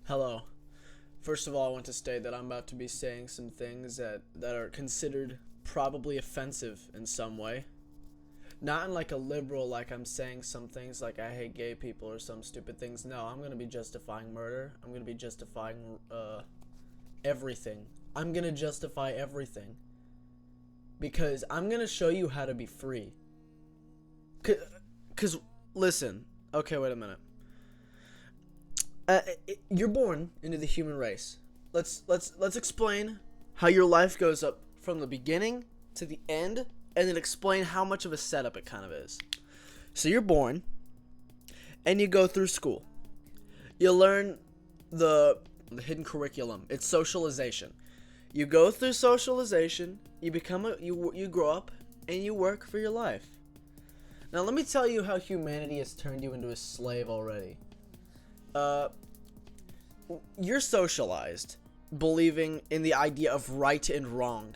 Hello. First of all, I want to state that I'm about to be saying some things that are considered probably offensive in some way. Not in like a liberal, like I'm saying some things like I hate gay people or some stupid things. No, I'm going to be justifying murder. I'm going to be justifying everything. I'm going to justify everything. Because I'm going to show you how to be free. Cause listen. Okay, wait a minute. You're born into the human race. Let's explain how your life goes up from the beginning to the end, and then explain how much of a setup it kind of is. So you're born, and you go through school. You learn the hidden curriculum. It's socialization. You go through socialization. You become you grow up, and you work for your life. Now let me tell you how humanity has turned you into a slave already. You're socialized, believing in the idea of right and wrong.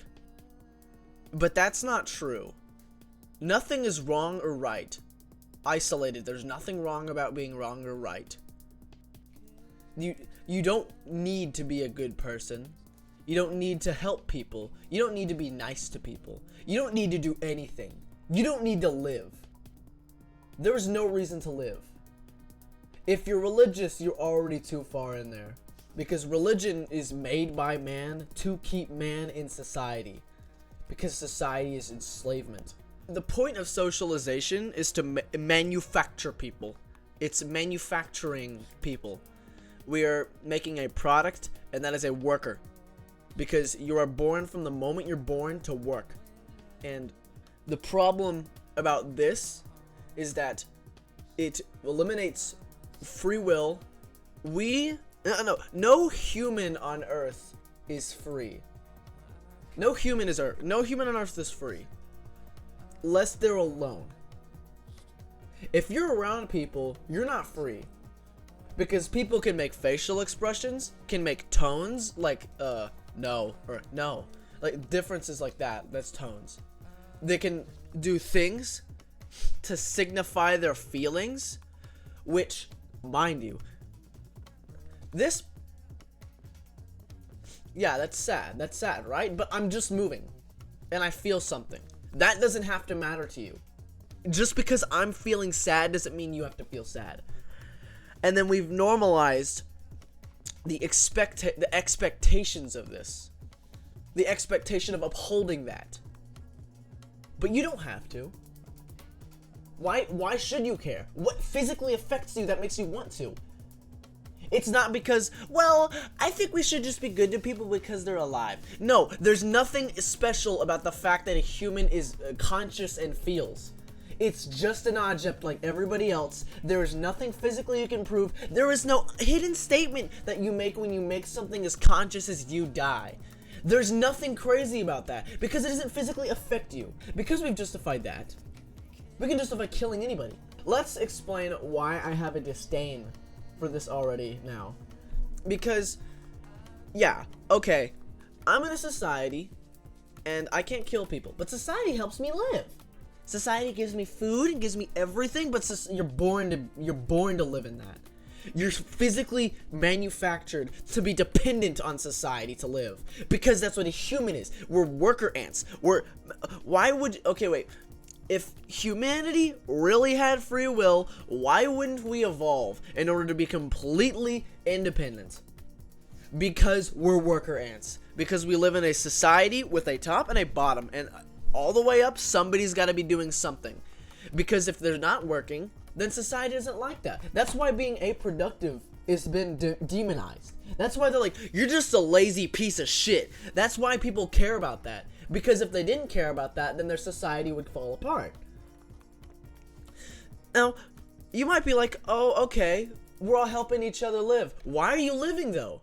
But that's not true. Nothing is wrong or right. Isolated, there's nothing wrong about being wrong or right. You don't need to be a good person. You don't need to help people. You don't need to be nice to people. You don't need to do anything. You don't need to live. There's no reason to live. If you're religious, you're already too far in there. Because religion is made by man to keep man in society. Because society is enslavement. The point of socialization is to manufacture people. It's manufacturing people. We are making a product, and that is a worker. Because you are born from the moment you're born to work. And the problem about this is that it eliminates free will. No human on Earth is free. No human on Earth is free, lest they're alone. If you're around people, you're not free, because people can make facial expressions, can make tones like no or no, like differences like that. That's tones. They can do things to signify their feelings, which, mind you, that's sad, right? But I'm just moving, and I feel something. That doesn't have to matter to you. Just because I'm feeling sad doesn't mean you have to feel sad. And then we've normalized the expectations of this. The expectation of upholding that. But you don't have to. Why should you care? What physically affects you that makes you want to? It's not because, well, I think we should just be good to people because they're alive. No, there's nothing special about the fact that a human is conscious and feels. It's just an object like everybody else. There is nothing physically you can prove. There is no hidden statement that you make when you make something as conscious as you die. There's nothing crazy about that because it doesn't physically affect you. Because we've justified that, we can justify killing anybody. Let's explain why I have a disdain for this already now. Because, yeah, okay, I'm in a society, and I can't kill people, but society helps me live. Society gives me food, and gives me everything, but you're born to live in that. You're physically manufactured to be dependent on society to live, because that's what a human is. We're worker ants. If humanity really had free will, why wouldn't we evolve in order to be completely independent? Because we're worker ants. Because we live in a society with a top and a bottom, and all the way up, somebody's got to be doing something. Because if they're not working, then society doesn't like that. That's why being aproductive has been demonized. That's why they're like, you're just a lazy piece of shit. That's why people care about that. Because if they didn't care about that, then their society would fall apart. Now, you might be like, oh, okay, we're all helping each other live. Why are you living, though?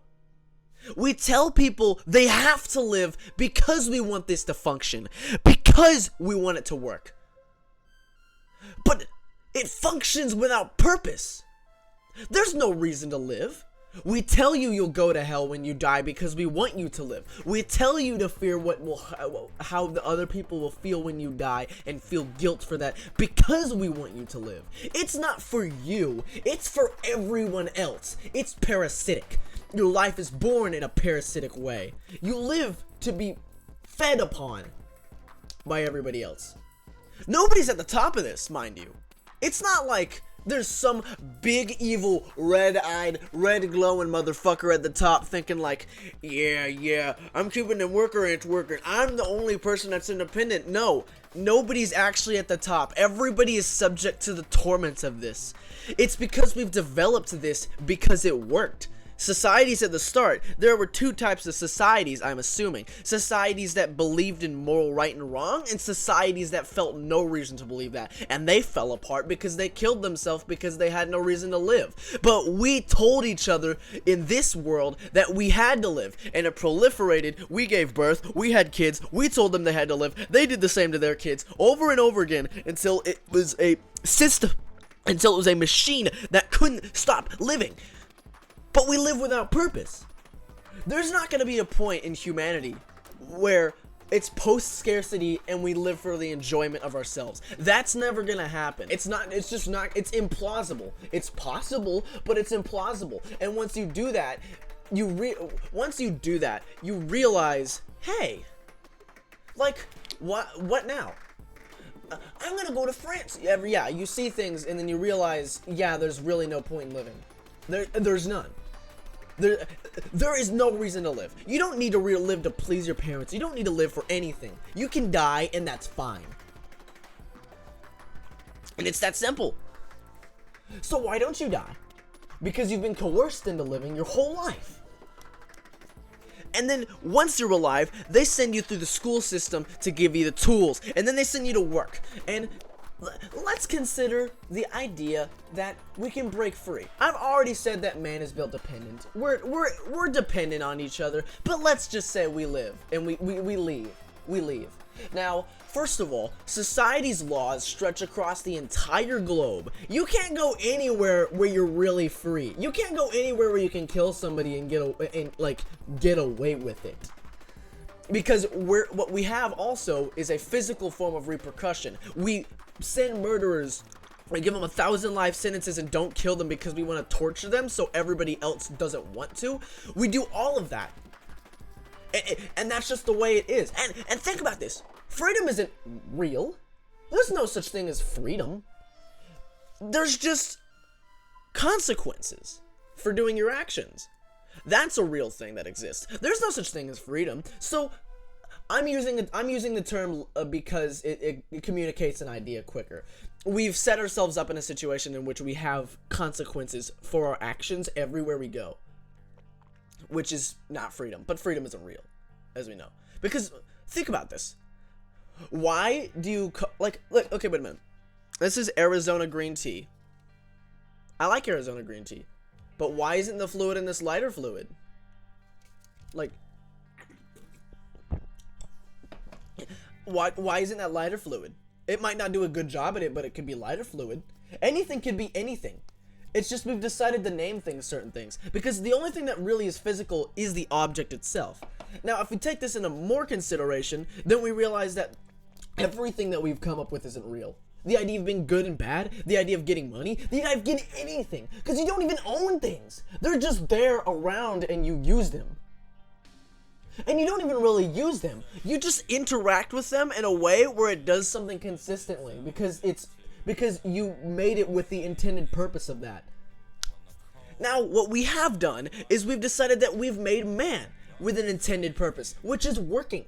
We tell people they have to live because we want this to function. Because we want it to work. But it functions without purpose. There's no reason to live. We tell you you'll go to hell when you die because we want you to live. We tell you to fear how the other people will feel when you die and feel guilt for that because we want you to live. It's not for you. It's for everyone else. It's parasitic. Your life is born in a parasitic way. You live to be fed upon by everybody else. Nobody's at the top of this, mind you. It's not like there's some big evil red-eyed, red-glowing motherfucker at the top thinking like, yeah, I'm keeping the worker ants working. I'm the only person that's independent. No, nobody's actually at the top. Everybody is subject to the torments of this. It's because we've developed this because it worked. Societies at the start, there were two types of societies, I'm assuming. Societies that believed in moral right and wrong, and societies that felt no reason to believe that. And they fell apart because they killed themselves because they had no reason to live. But we told each other in this world that we had to live, and it proliferated. We gave birth, we had kids, we told them they had to live, they did the same to their kids, over and over again, until it was a system, until it was a machine that couldn't stop living. But we live without purpose. There's not going to be a point in humanity where it's post-scarcity and we live for the enjoyment of ourselves. That's never going to happen. It's implausible. It's possible, but it's implausible. And once you do that, you realize, hey, like, what now? I'm going to go to France. Yeah, you see things and then you realize, yeah, there's really no point in living. There's none. There is no reason to live. You don't need to live to please your parents. You don't need to live for anything. You can die and that's fine. And it's that simple. So why don't you die? Because you've been coerced into living your whole life. And then once you're alive, they send you through the school system to give you the tools. And then they send you to work. And let's consider the idea that we can break free. I've already said that man is built dependent. We're dependent on each other, but let's just say we live and we leave. Now, first of all, society's laws stretch across the entire globe. You can't go anywhere where you're really free. You can't go anywhere where you can kill somebody and get away with it. Because what we have also is a physical form of repercussion. We send murderers, we give them 1,000 life sentences and don't kill them because we want to torture them so everybody else doesn't want to. We do all of that. And that's just the way it is. And think about this. Freedom isn't real. There's no such thing as freedom. There's just consequences for doing your actions. That's a real thing that exists. There's no such thing as freedom. So I'm using the term because it communicates an idea quicker. We've set ourselves up in a situation in which we have consequences for our actions everywhere we go, which is not freedom. But freedom isn't real, as we know. Because think about this. Why do you look? Okay, wait a minute. This is Arizona green tea. I like Arizona green tea. But why isn't the fluid in this lighter fluid? Like, why isn't that lighter fluid? It might not do a good job at it, but it could be lighter fluid. Anything could be anything. It's just we've decided to name things certain things. Because the only thing that really is physical is the object itself. Now, if we take this into more consideration, then we realize that everything that we've come up with isn't real. The idea of being good and bad, the idea of getting money, the idea of getting anything. Because you don't even own things. They're just there around and you use them. And you don't even really use them. You just interact with them in a way where it does something consistently. Because you made it with the intended purpose of that. Now, what we have done is we've decided that we've made man with an intended purpose, which is working.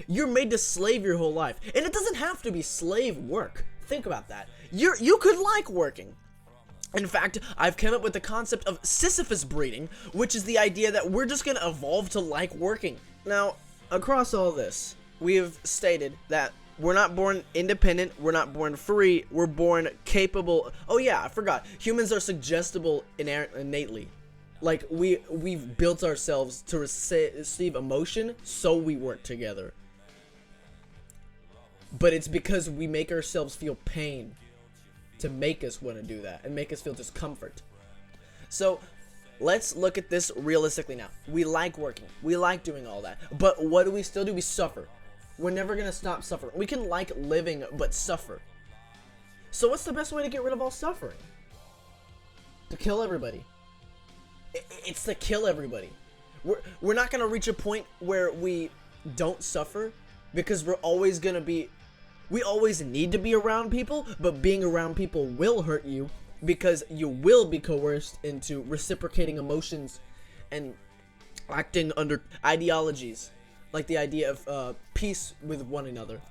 You're made to slave your whole life. And it doesn't have to be slave work. Think about that. You could like working. In fact, I've come up with the concept of Sisyphus breeding, which is the idea that we're just going to evolve to like working. Now, across all this, we have stated that we're not born independent, we're not born free, we're born capable. Oh yeah, I forgot. Humans are suggestible innately. Like, we've built ourselves to receive emotion, so we work together. But it's because we make ourselves feel pain to make us want to do that and make us feel discomfort. So let's look at this realistically now. We like working. We like doing all that. But what do we still do? We suffer. We're never going to stop suffering. We can like living but suffer. So what's the best way to get rid of all suffering? To kill everybody. It's to kill everybody. We're not gonna reach a point where we don't suffer, because we're always gonna be, we always need to be around people, but being around people will hurt you, because you will be coerced into reciprocating emotions and acting under ideologies, like the idea of peace with one another.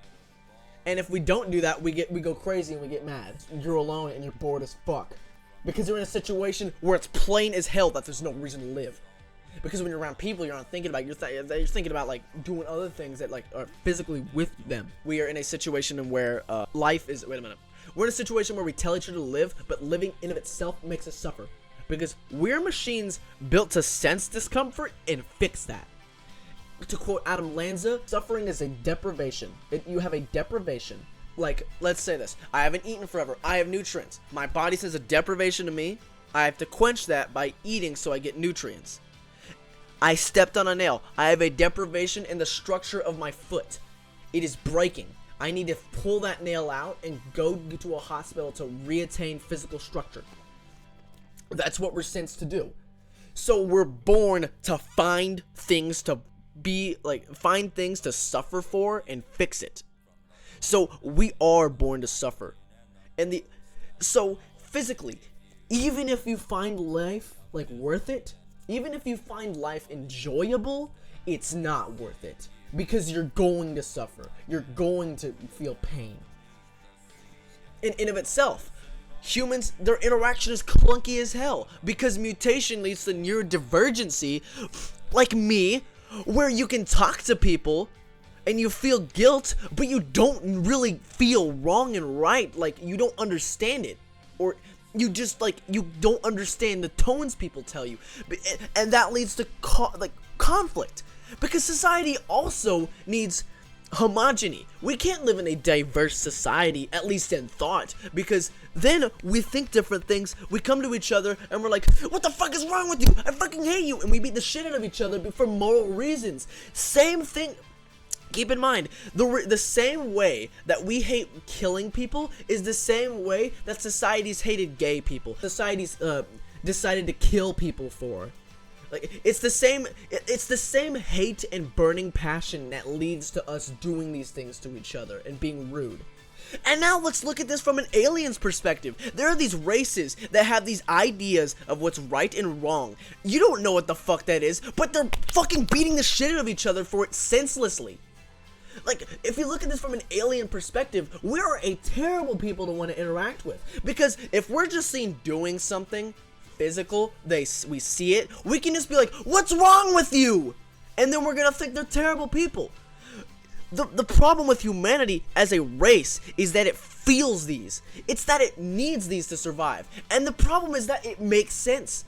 And if we don't do that, we go crazy and we get mad. You're alone and you're bored as fuck, because you're in a situation where it's plain as hell that there's no reason to live. Because when you're around people, you're not thinking about, you're thinking about like doing other things that like are physically with them. We are in a situation where life is, wait a minute. We're in a situation where we tell each other to live, but living in of itself makes us suffer. Because we're machines built to sense discomfort and fix that. To quote Adam Lanza, suffering is a deprivation. You have a deprivation. Like, let's say this. I haven't eaten forever. I have nutrients. My body sends a deprivation to me. I have to quench that by eating so I get nutrients. I stepped on a nail. I have a deprivation in the structure of my foot. It is breaking. I need to pull that nail out and go to a hospital to reattain physical structure. That's what we're sent to do. So we're born to find things to be like, find things to suffer for and fix it. So we are born to suffer. And so physically, even if you find life like worth it, even if you find life enjoyable, it's not worth it. Because you're going to suffer. You're going to feel pain. In of itself, humans, their interaction is clunky as hell. Because mutation leads to neurodivergency, like me, where you can talk to people and you feel guilt, but you don't really feel wrong and right. Like, you don't understand it. Or you just, like, you don't understand the tones people tell you. And that leads to, conflict. Because society also needs homogeny. We can't live in a diverse society, at least in thought. Because then we think different things, we come to each other, and we're like, what the fuck is wrong with you? I fucking hate you. And we beat the shit out of each other for moral reasons. Same thing. Keep in mind, the same way that we hate killing people is the same way that society's hated gay people. Society's decided to kill people for. Like, it's the same hate and burning passion that leads to us doing these things to each other and being rude. And now let's look at this from an alien's perspective. There are these races that have these ideas of what's right and wrong. You don't know what the fuck that is, but they're fucking beating the shit out of each other for it senselessly. Like, if you look at this from an alien perspective, we are a terrible people to want to interact with. Because if we're just seen doing something physical, we see it, we can just be like, what's wrong with you? And then we're gonna think they're terrible people. The problem with humanity as a race is that it feels these. It's that it needs these to survive. And the problem is that it makes sense.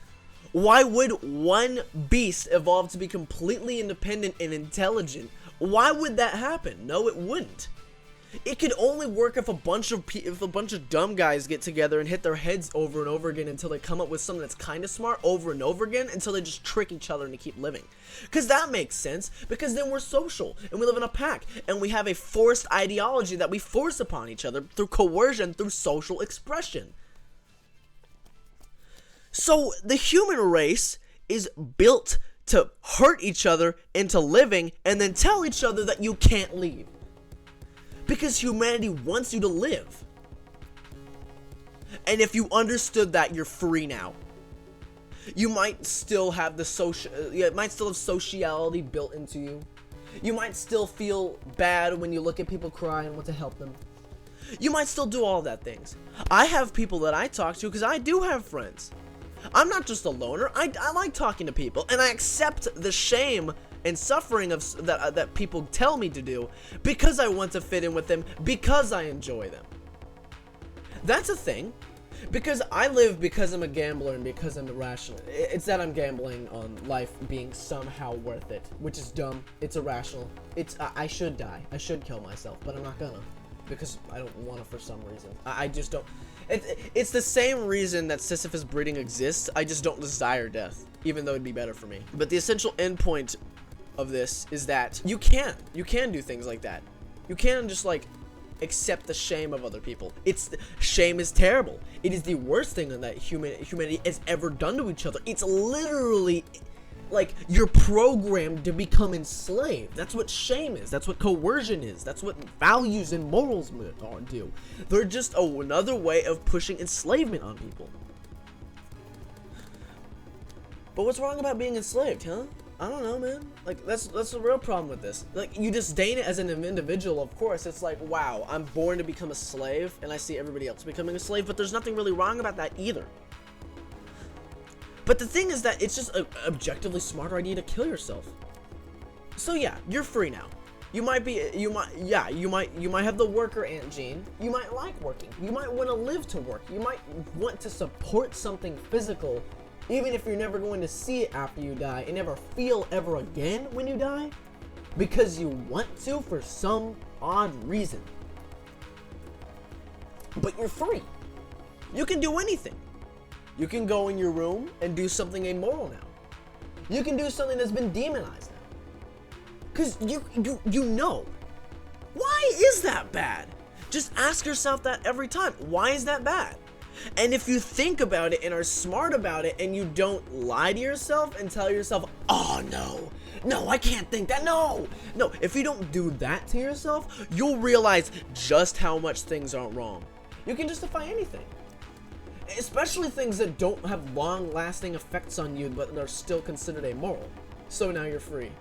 Why would one beast evolve to be completely independent and intelligent? Why would that happen? No, it wouldn't. It could only work if a bunch of dumb guys get together and hit their heads over and over again until they come up with something that's kind of smart over and over again until they just trick each other and keep living. Because that makes sense, because then we're social and we live in a pack and we have a forced ideology that we force upon each other through coercion, through social expression. So the human race is built to hurt each other into living and then tell each other that you can't leave. Because humanity wants you to live. And if you understood that, you're free now. You might still have sociality built into you. You might still feel bad when you look at people cry and want to help them. You might still do all that things. I have people that I talk to because I do have friends. I'm not just a loner. I like talking to people, and I accept the shame and suffering of that people tell me to do because I want to fit in with them, because I enjoy them. That's a thing. Because I live because I'm a gambler and because I'm irrational. It's that I'm gambling on life being somehow worth it, which is dumb. It's irrational. I should die. I should kill myself, but I'm not gonna. Because I don't want to for some reason. I just don't. It's the same reason that Sisyphus breeding exists. I just don't desire death, even though it'd be better for me. But the essential endpoint of this is that you can do things like that. You can just like accept the shame of other people. Shame is terrible. It is the worst thing that humanity has ever done to each other. It's literally like you're programmed to become enslaved. That's what shame is. That's what coercion is. That's what values and morals do. They're just another way of pushing enslavement on people. But what's wrong about being enslaved, huh? I don't know, man. Like, that's the real problem with this. Like, you disdain it as an individual, of course. It's like, wow, I'm born to become a slave, and I see everybody else becoming a slave, but there's nothing really wrong about that either. But the thing is that it's just an objectively smarter idea to kill yourself. So yeah, you're free now. You might have the worker ant gene. You might like working. You might want to live to work. You might want to support something physical, even if you're never going to see it after you die and never feel ever again when you die, because you want to for some odd reason. But you're free. You can do anything. You can go in your room and do something amoral now. You can do something that's been demonized now. Because you know. Why is that bad? Just ask yourself that every time. Why is that bad? And if you think about it and are smart about it and you don't lie to yourself and tell yourself, oh no, I can't think that, no, if you don't do that to yourself, you'll realize just how much things aren't wrong. You can justify anything. Especially things that don't have long-lasting effects on you but are still considered amoral. So now you're free.